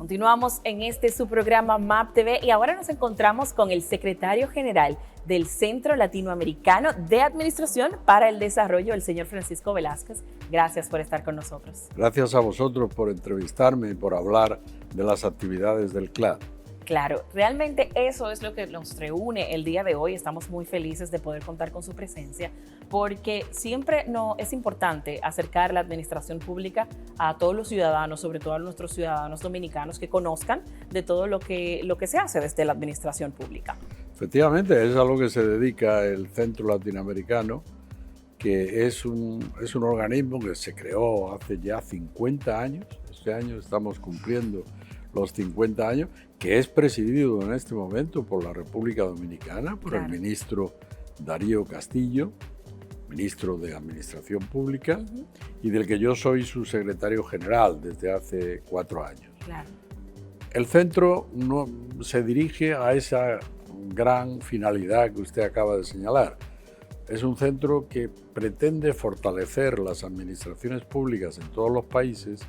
Continuamos en este su programa MAP TV y ahora nos encontramos con el secretario general del Centro Latinoamericano de Administración para el Desarrollo, el señor Francisco Velázquez. Gracias por estar con nosotros. Gracias a vosotros por entrevistarme y por hablar de las actividades del CLAD. Claro, realmente eso es lo que nos reúne el día de hoy. Estamos muy felices de poder contar con su presencia porque siempre es importante acercar la administración pública a todos los ciudadanos, sobre todo a nuestros ciudadanos dominicanos, que conozcan de todo lo que se hace desde la administración pública. Efectivamente, es a lo que se dedica el Centro Latinoamericano, que es un organismo que se creó hace ya 50 años. Este año estamos cumpliendo los 50 años, que es presidido en este momento por la República Dominicana, por el ministro Darío Castillo, ministro de Administración Pública, y del que yo soy su secretario general desde hace 4 años. Claro. El centro se dirige a esa gran finalidad que usted acaba de señalar. Es un centro que pretende fortalecer las administraciones públicas en todos los países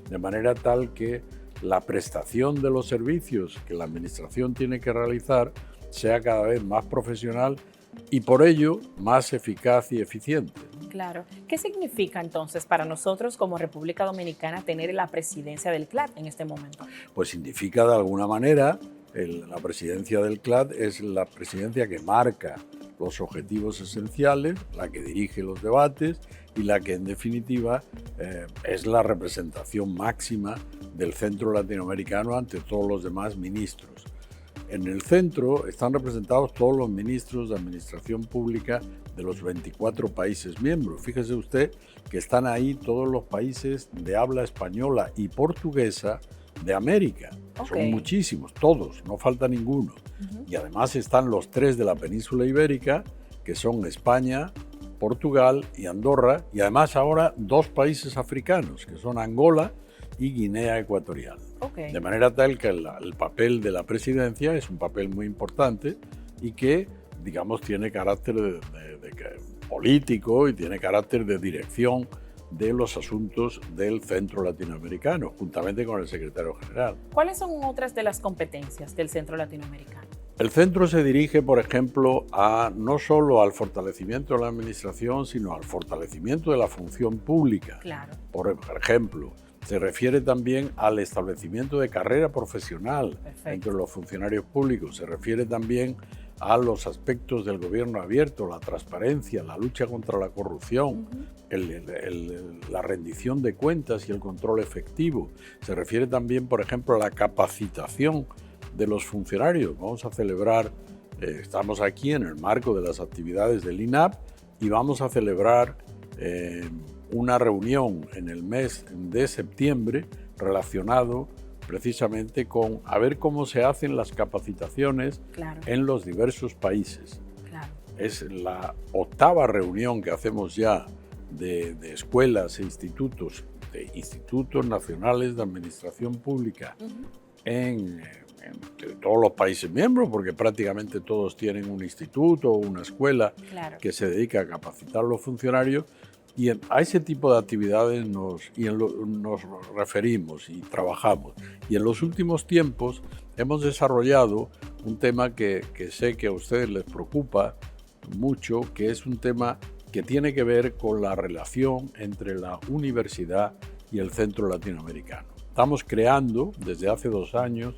de manera tal que la prestación de los servicios que la administración tiene que realizar sea cada vez más profesional y por ello más eficaz y eficiente. Claro. ¿Qué significa entonces para nosotros como República Dominicana tener la presidencia del CLAD en este momento? Pues significa de alguna manera, la presidencia del CLAD es la presidencia que marca los objetivos esenciales, la que dirige los debates y la que en definitiva es la representación máxima del Centro Latinoamericano ante todos los demás ministros. En el centro están representados todos los ministros de Administración Pública de los 24 países miembros. Fíjese usted que están ahí todos los países de habla española y portuguesa de América. Son muchísimos, todos, no falta ninguno. Y además están los 3 de la península ibérica, que son España, Portugal y Andorra, y además ahora 2 países africanos, que son Angola y Guinea Ecuatorial. De manera tal que el papel de la presidencia es un papel muy importante y que, digamos, tiene carácter de político y tiene carácter de dirección de los asuntos del Centro Latinoamericano, juntamente con el secretario general. ¿Cuáles son otras de las competencias del Centro Latinoamericano? El centro se dirige, por ejemplo, no solo al fortalecimiento de la administración, sino al fortalecimiento de la función pública. Claro. Por ejemplo, se refiere también al establecimiento de carrera profesional entre los funcionarios públicos. Se refiere también a los aspectos del gobierno abierto, la transparencia, la lucha contra la corrupción, la rendición de cuentas y el control efectivo. Se refiere también, por ejemplo, a la capacitación de los funcionarios. Vamos a celebrar, estamos aquí en el marco de las actividades del INAP y vamos a celebrar una reunión en el mes de septiembre relacionado precisamente con a ver cómo se hacen las capacitaciones en los diversos países. Es la 8ª reunión que hacemos ya de escuelas e institutos, de institutos nacionales de administración pública en todos los países miembros, porque prácticamente todos tienen un instituto o una escuela que se dedica a capacitar a los funcionarios. Y a ese tipo de actividades nos referimos y trabajamos. Y en los últimos tiempos hemos desarrollado un tema que sé que a ustedes les preocupa mucho, que es un tema que tiene que ver con la relación entre la universidad y el Centro Latinoamericano. Estamos creando desde hace 2 años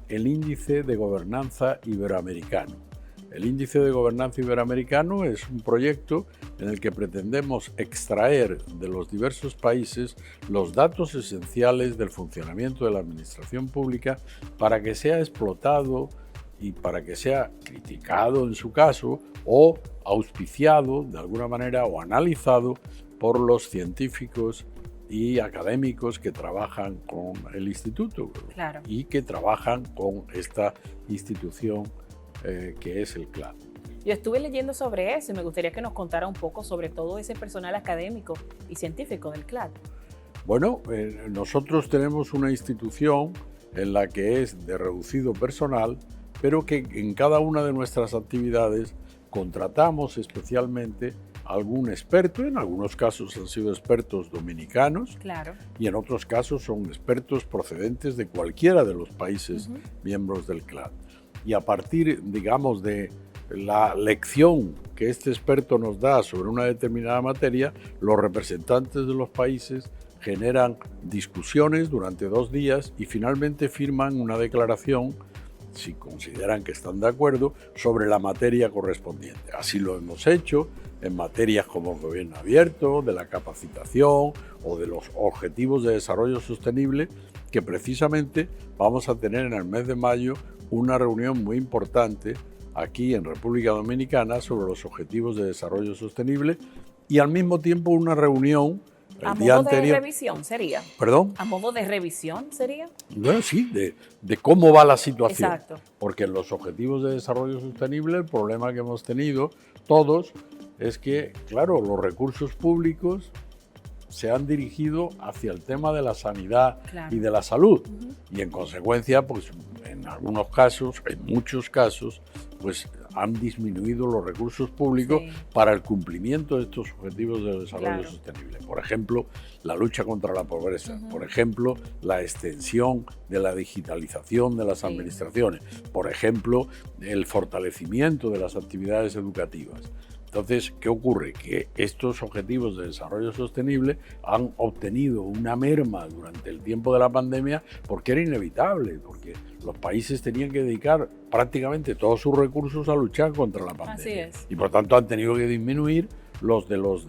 el Índice de Gobernanza Iberoamericano. El Índice de Gobernanza Iberoamericano es un proyecto en el que pretendemos extraer de los diversos países los datos esenciales del funcionamiento de la administración pública para que sea explotado y para que sea criticado en su caso o auspiciado de alguna manera o analizado por los científicos y académicos que trabajan con el instituto y que trabajan con esta institución que es el CLAD. Yo estuve leyendo sobre eso y me gustaría que nos contara un poco sobre todo ese personal académico y científico del CLAD. Bueno, nosotros tenemos una institución en la que es de reducido personal, pero que en cada una de nuestras actividades contratamos especialmente algún experto, en algunos casos han sido expertos dominicanos, Claro. y en otros casos son expertos procedentes de cualquiera de los países miembros del CLAD. Y a partir, digamos, de la lección que este experto nos da sobre una determinada materia, los representantes de los países generan discusiones durante 2 días y finalmente firman una declaración, si consideran que están de acuerdo, sobre la materia correspondiente. Así lo hemos hecho en materias como el gobierno abierto, de la capacitación o de los objetivos de desarrollo sostenible, que precisamente vamos a tener en el mes de mayo una reunión muy importante aquí en República Dominicana sobre los objetivos de desarrollo sostenible, y al mismo tiempo una reunión ¿A el día modo de anterior. revisión sería? ¿Perdón? ¿A modo de revisión sería? Bueno, sí, de cómo va la situación. Exacto. Porque en los objetivos de desarrollo sostenible el problema que hemos tenido todos es que, claro, los recursos públicos se han dirigido hacia el tema de la sanidad Claro. y de la salud. Y en consecuencia, pues en algunos casos, en muchos casos, pues han disminuido los recursos públicos Sí. para el cumplimiento de estos objetivos de desarrollo Claro. sostenible. Por ejemplo, la lucha contra la pobreza. Por ejemplo, la extensión de la digitalización de las Sí. administraciones. Por ejemplo, el fortalecimiento de las actividades educativas. Entonces, ¿qué ocurre? Que estos objetivos de desarrollo sostenible han obtenido una merma durante el tiempo de la pandemia porque era inevitable, porque los países tenían que dedicar prácticamente todos sus recursos a luchar contra la pandemia. Así es. Y por tanto han tenido que disminuir los de los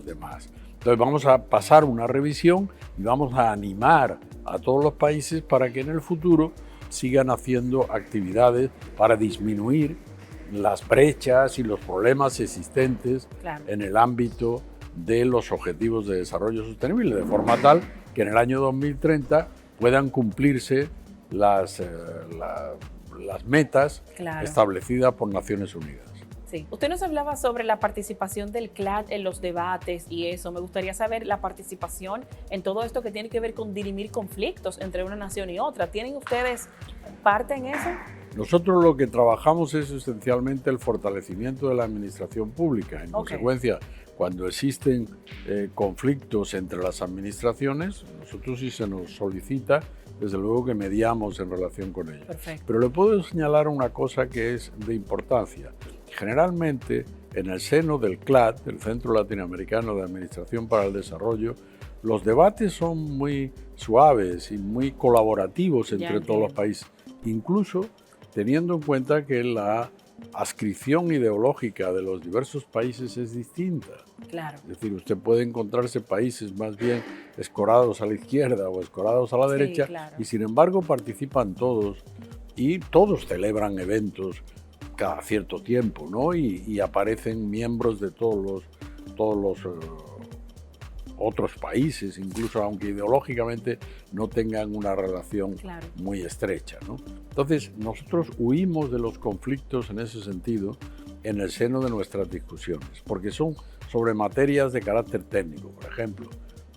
demás. Entonces vamos a pasar una revisión y vamos a animar a todos los países para que en el futuro sigan haciendo actividades para disminuir las brechas y los problemas existentes Claro. en el ámbito de los objetivos de desarrollo sostenible, de forma tal que en el año 2030 puedan cumplirse las metas Claro. establecidas por Naciones Unidas. Sí. Usted nos hablaba sobre la participación del CLAD en los debates y eso. Me gustaría saber la participación en todo esto que tiene que ver con dirimir conflictos entre una nación y otra. ¿Tienen ustedes parte en eso? Nosotros lo que trabajamos es esencialmente el fortalecimiento de la administración pública. En consecuencia, cuando existen conflictos entre las administraciones, nosotros sí se nos solicita, desde luego que mediamos en relación con ellos. Perfecto. Pero le puedo señalar una cosa que es de importancia. Generalmente, en el seno del CLAD, el Centro Latinoamericano de Administración para el Desarrollo, los debates son muy suaves y muy colaborativos entre todos los países, incluso teniendo en cuenta que la adscripción ideológica de los diversos países es distinta. Claro. Es decir, usted puede encontrarse países más bien escorados a la izquierda o escorados a la derecha, claro. y sin embargo participan todos y todos celebran eventos cada cierto tiempo, ¿no? Y aparecen miembros de todos los otros países, incluso aunque ideológicamente no tengan una relación muy estrecha, ¿no? Entonces, nosotros huimos de los conflictos en ese sentido en el seno de nuestras discusiones, porque son sobre materias de carácter técnico. Por ejemplo,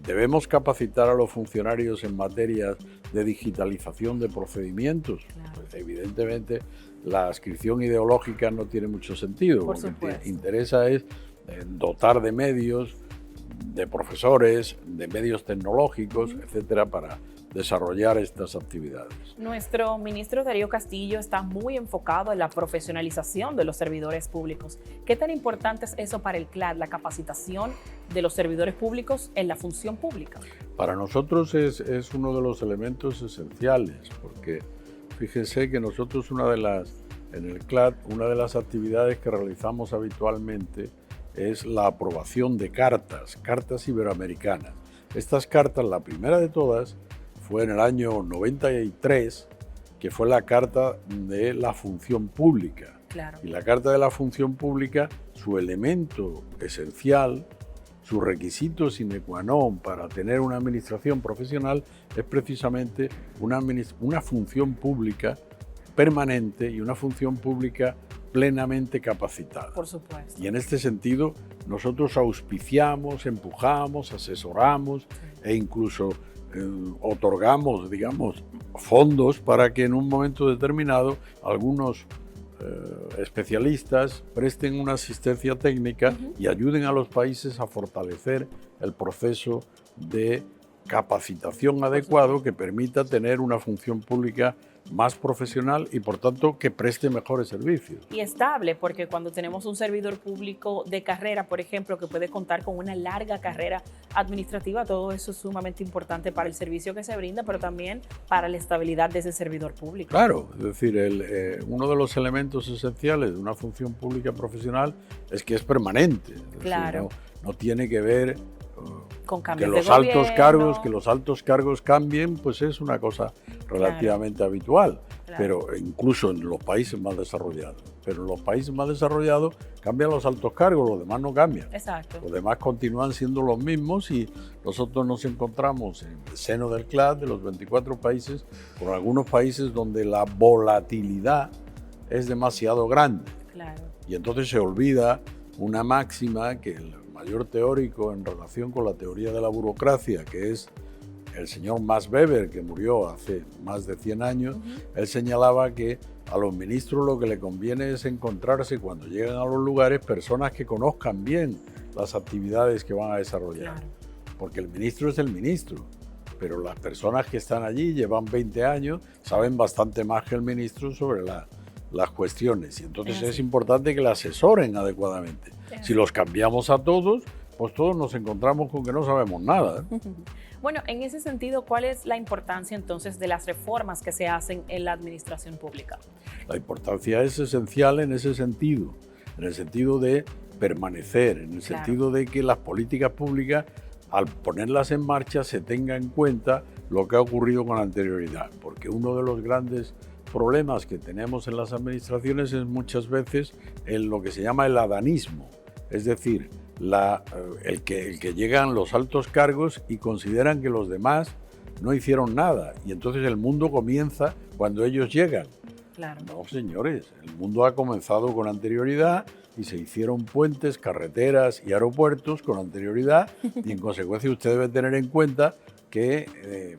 ¿debemos capacitar a los funcionarios en materias de digitalización de procedimientos? Pues evidentemente la adscripción ideológica no tiene mucho sentido, porque lo que interesa es dotar de medios, de profesores, de medios tecnológicos, etcétera, para desarrollar estas actividades. Nuestro ministro Darío Castillo está muy enfocado en la profesionalización de los servidores públicos. ¿Qué tan importante es eso para el CLAD, la capacitación de los servidores públicos en la función pública? Para nosotros es uno de los elementos esenciales, porque fíjense que nosotros en el CLAD, una de las actividades que realizamos habitualmente es la aprobación de cartas iberoamericanas. Estas cartas, la primera de todas, fue en el año 93, que fue la Carta de la Función Pública. Claro. Y la Carta de la Función Pública, su elemento esencial, su requisito sine qua non para tener una administración profesional es precisamente una función pública permanente y una función pública plenamente capacitada. Por supuesto. Y en este sentido, nosotros auspiciamos, empujamos, asesoramos e incluso otorgamos, digamos, fondos para que en un momento determinado algunos especialistas presten una asistencia técnica y ayuden a los países a fortalecer el proceso de capacitación adecuado que permita tener una función pública más profesional y, por tanto, que preste mejores servicios. Y estable, porque cuando tenemos un servidor público de carrera, por ejemplo, que puede contar con una larga carrera administrativa, todo eso es sumamente importante para el servicio que se brinda, pero también para la estabilidad de ese servidor público. Claro, es decir, uno de los elementos esenciales de una función pública profesional es que es permanente. Es claro. decir, no tiene que ver con que los altos cargos cambien, pues es una cosa relativamente habitual, pero incluso en los países más desarrollados. Pero en los países más desarrollados cambian los altos cargos, los demás no cambian. Exacto. Los demás continúan siendo los mismos y nosotros nos encontramos en el seno del CLAD, de los 24 países, con algunos países donde la volatilidad es demasiado grande. Claro. Y entonces se olvida una máxima que el mayor teórico en relación con la teoría de la burocracia, que es el señor Max Weber, que murió hace más de 100 años, él señalaba que a los ministros lo que le conviene es encontrarse cuando llegan a los lugares personas que conozcan bien las actividades que van a desarrollar. Claro. Porque el ministro es el ministro, pero las personas que están allí llevan 20 años, saben bastante más que el ministro sobre las cuestiones y entonces es importante que le asesoren adecuadamente. Si los cambiamos a todos, pues todos nos encontramos con que no sabemos nada. Bueno, en ese sentido, ¿cuál es la importancia entonces de las reformas que se hacen en la administración pública? La importancia es esencial en ese sentido, en el sentido de permanecer, en el sentido de que las políticas públicas, al ponerlas en marcha, se tenga en cuenta lo que ha ocurrido con anterioridad, porque uno de los grandes problemas que tenemos en las administraciones es muchas veces en lo que se llama el adanismo, es decir, el que llegan los altos cargos y consideran que los demás no hicieron nada y entonces el mundo comienza cuando ellos llegan. Claro. No, señores, el mundo ha comenzado con anterioridad y se hicieron puentes, carreteras y aeropuertos con anterioridad y en consecuencia usted debe tener en cuenta que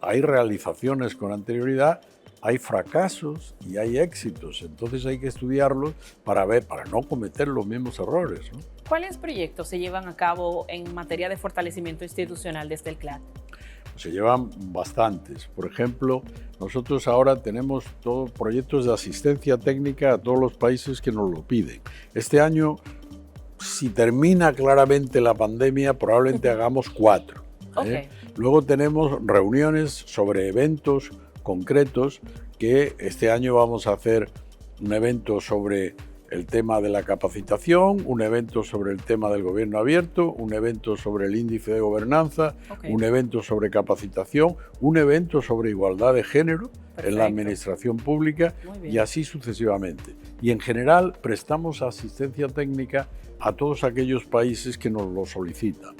hay realizaciones con anterioridad, hay fracasos y hay éxitos, entonces hay que estudiarlos para no cometer los mismos errores, ¿no? ¿Cuáles proyectos se llevan a cabo en materia de fortalecimiento institucional desde el CLAD? Se llevan bastantes. Por ejemplo, nosotros ahora tenemos todos proyectos de asistencia técnica a todos los países que nos lo piden. Este año, si termina claramente la pandemia, probablemente hagamos 4. Okay. Luego tenemos reuniones sobre eventos concretos que este año vamos a hacer un evento sobre el tema de la capacitación, un evento sobre el tema del gobierno abierto, un evento sobre el índice de gobernanza, un evento sobre capacitación, un evento sobre igualdad de género en la administración pública y así sucesivamente. Y en general prestamos asistencia técnica a todos aquellos países que nos lo solicitan.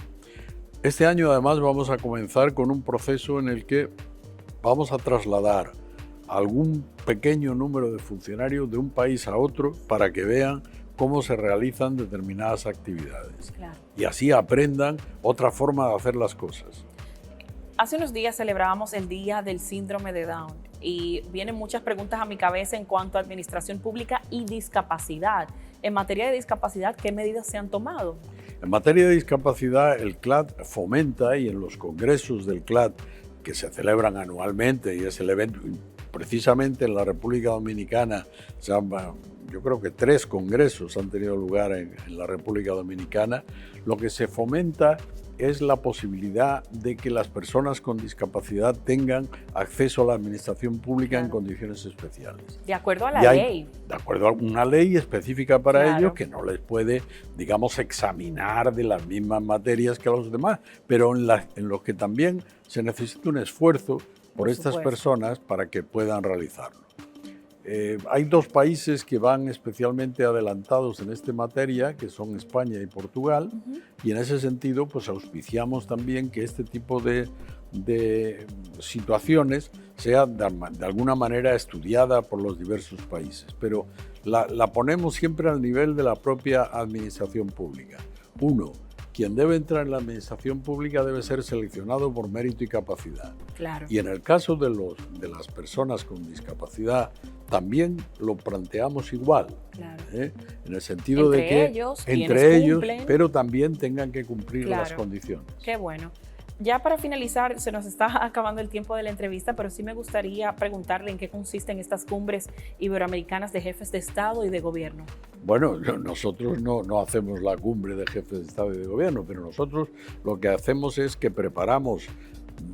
Este año además vamos a comenzar con un proceso en el que vamos a trasladar algún pequeño número de funcionarios de un país a otro para que vean cómo se realizan determinadas actividades. Claro. Y así aprendan otra forma de hacer las cosas. Hace unos días celebrábamos el Día del Síndrome de Down y vienen muchas preguntas a mi cabeza en cuanto a administración pública y discapacidad. En materia de discapacidad, ¿qué medidas se han tomado? En materia de discapacidad, el CLAD fomenta y en los congresos del CLAD que se celebran anualmente y es el evento, precisamente en la República Dominicana, yo creo que 3 congresos han tenido lugar en la República Dominicana, lo que se fomenta es la posibilidad de que las personas con discapacidad tengan acceso a la administración pública en condiciones especiales. De acuerdo a la ley. De acuerdo a una ley específica para ellos que no les puede, digamos, examinar de las mismas materias que a los demás, pero en los que también se necesita un esfuerzo por estas personas para que puedan realizarlo. Hay 2 países que van especialmente adelantados en esta materia, que son España y Portugal, y en ese sentido pues auspiciamos también que este tipo de situaciones sea de alguna manera estudiada por los diversos países, pero la ponemos siempre al nivel de la propia administración pública. Uno, quien debe entrar en la administración pública debe ser seleccionado por mérito y capacidad. Claro. Y en el caso de las personas con discapacidad, también lo planteamos igual. Claro. En el sentido de que entre ellos, pero también tengan que cumplir las condiciones. Qué bueno. Ya para finalizar, se nos está acabando el tiempo de la entrevista, pero sí me gustaría preguntarle en qué consisten estas cumbres iberoamericanas de jefes de Estado y de Gobierno. Bueno, nosotros no hacemos la cumbre de jefes de Estado y de Gobierno, pero nosotros lo que hacemos es que preparamos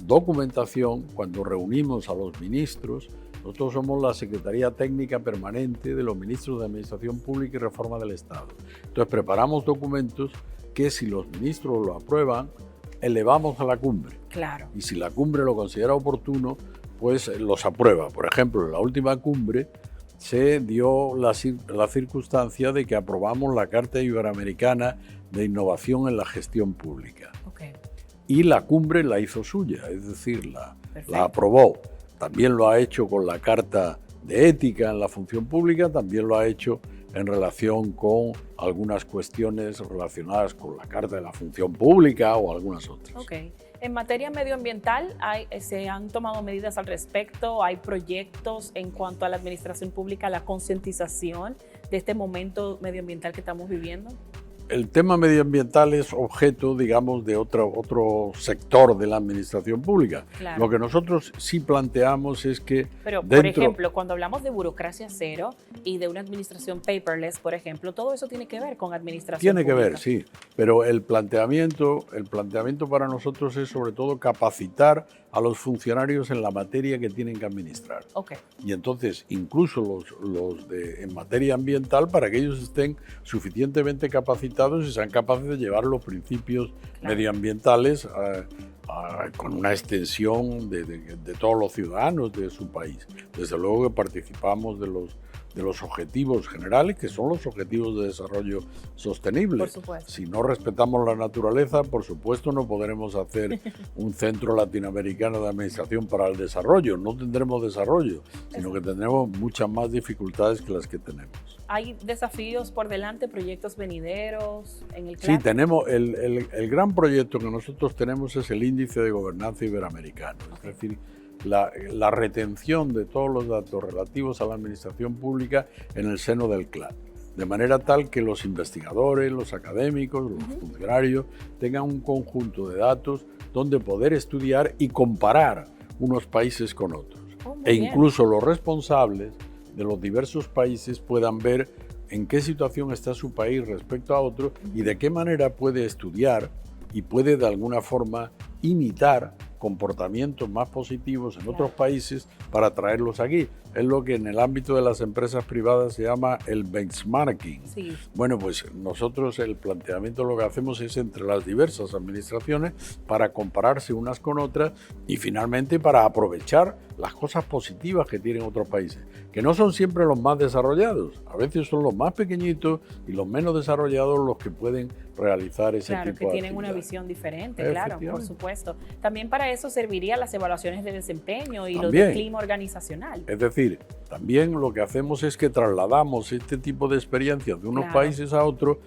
documentación cuando reunimos a los ministros. Nosotros somos la Secretaría Técnica Permanente de los Ministros de Administración Pública y Reforma del Estado. Entonces preparamos documentos que si los ministros lo aprueban, elevamos a la cumbre. Claro. Y si la cumbre lo considera oportuno, pues los aprueba. Por ejemplo, en la última cumbre se dio la circunstancia de que aprobamos la Carta Iberoamericana de Innovación en la Gestión Pública. Okay. Y la cumbre la hizo suya, es decir, la aprobó. También lo ha hecho con la Carta de Ética en la Función Pública, también lo ha hecho en relación con algunas cuestiones relacionadas con la Carta de la Función Pública o algunas otras. Okay. En materia medioambiental, ¿se han tomado medidas al respecto? ¿Hay proyectos en cuanto a la administración pública, la concientización de este momento medioambiental que estamos viviendo? El tema medioambiental es objeto, digamos, de otro sector de la administración pública. Claro. Lo que nosotros sí planteamos es que Pero, por ejemplo, cuando hablamos de burocracia cero y de una administración paperless, por ejemplo, todo eso tiene que ver con administración pública. Tiene que ver, sí. Pero el planteamiento para nosotros es sobre todo capacitar a los funcionarios en la materia que tienen que administrar. Okay. Y entonces, incluso en materia ambiental, para que ellos estén suficientemente capacitados y sean capaces de llevar los principios medioambientales con una extensión de todos los ciudadanos de su país. Desde luego que participamos de los objetivos generales, que son los objetivos de desarrollo sostenible. Por supuesto. Si no respetamos la naturaleza, por supuesto no podremos hacer un centro latinoamericano de administración para el desarrollo. No tendremos desarrollo, sino que tendremos muchas más dificultades que las que tenemos. ¿Hay desafíos por delante, proyectos venideros en el CLAD? Sí, tenemos el gran proyecto que nosotros tenemos es el Índice de Gobernanza Iberoamericano. Okay. Es decir, la retención de todos los datos relativos a la administración pública en el seno del CLAD, de manera tal que los investigadores, los académicos, los funcionarios tengan un conjunto de datos donde poder estudiar y comparar unos países con otros. Incluso los responsables de los diversos países puedan ver en qué situación está su país respecto a otro y de qué manera puede estudiar y puede de alguna forma imitar comportamientos más positivos en otros países para traerlos aquí. Es lo que en el ámbito de las empresas privadas se llama el benchmarking. Sí. Bueno, pues nosotros el planteamiento lo que hacemos es entre las diversas administraciones para compararse unas con otras y finalmente para aprovechar las cosas positivas que tienen otros países, que no son siempre los más desarrollados, a veces son los más pequeñitos y los menos desarrollados los que pueden realizar ese tipo de actividades. Claro, que tienen una visión diferente, claro, por supuesto. También para eso servirían las evaluaciones de desempeño y los de clima organizacional. Es decir, también lo que hacemos es que trasladamos este tipo de experiencias de unos países a otros,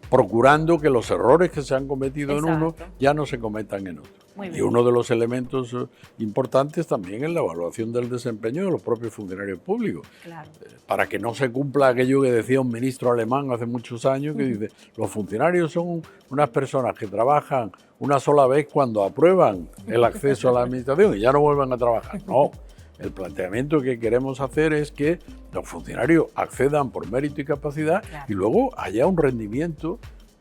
procurando que los errores que se han cometido en uno ya no se cometan en otro. Y uno de los elementos importantes también es la evaluación del desempeño de los propios funcionarios públicos. Claro. Para que no se cumpla aquello que decía un ministro alemán hace muchos años, que dice, los funcionarios son unas personas que trabajan una sola vez cuando aprueban el acceso a la administración y ya no vuelven a trabajar. No. El planteamiento que queremos hacer es que los funcionarios accedan por mérito y capacidad y luego haya un rendimiento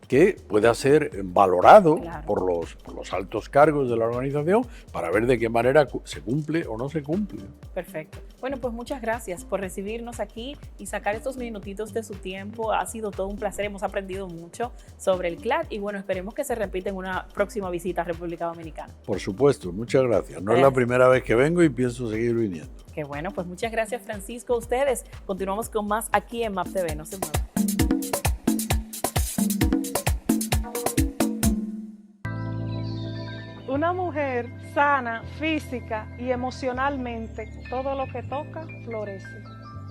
que pueda ser valorado por los altos cargos de la organización para ver de qué manera se cumple o no se cumple. Perfecto. Bueno, pues muchas gracias por recibirnos aquí y sacar estos minutitos de su tiempo. Ha sido todo un placer, hemos aprendido mucho sobre el CLAD y bueno, esperemos que se repita en una próxima visita a República Dominicana. Por supuesto, muchas gracias. No es la primera vez que vengo y pienso seguir viniendo. Qué bueno, pues muchas gracias, Francisco. Ustedes, continuamos con más aquí en MAP TV, no se muevan. Una mujer sana física y emocionalmente, todo lo que toca florece.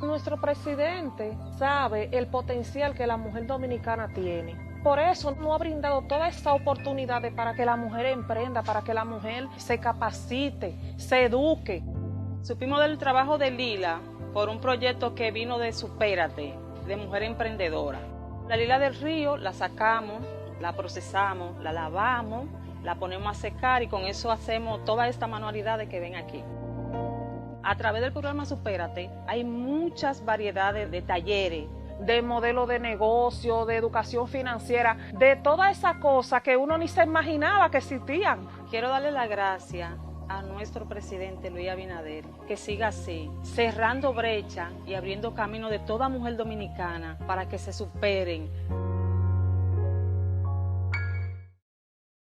Nuestro presidente sabe el potencial que la mujer dominicana tiene Por eso no ha brindado todas estas oportunidades para que la mujer emprenda, para que la mujer se capacite, se eduque. Supimos del trabajo de Lila por un proyecto que vino de Supérate, de Mujer Emprendedora. La lila del río la sacamos, la procesamos, la lavamos, la ponemos a secar y con eso hacemos todas estas manualidades que ven aquí. A través del programa Supérate hay muchas variedades de talleres, de modelo de negocio, de educación financiera, de todas esas cosas que uno ni se imaginaba que existían. Quiero darle las gracias a nuestro presidente Luis Abinader, que siga así, cerrando brecha y abriendo camino de toda mujer dominicana para que se superen.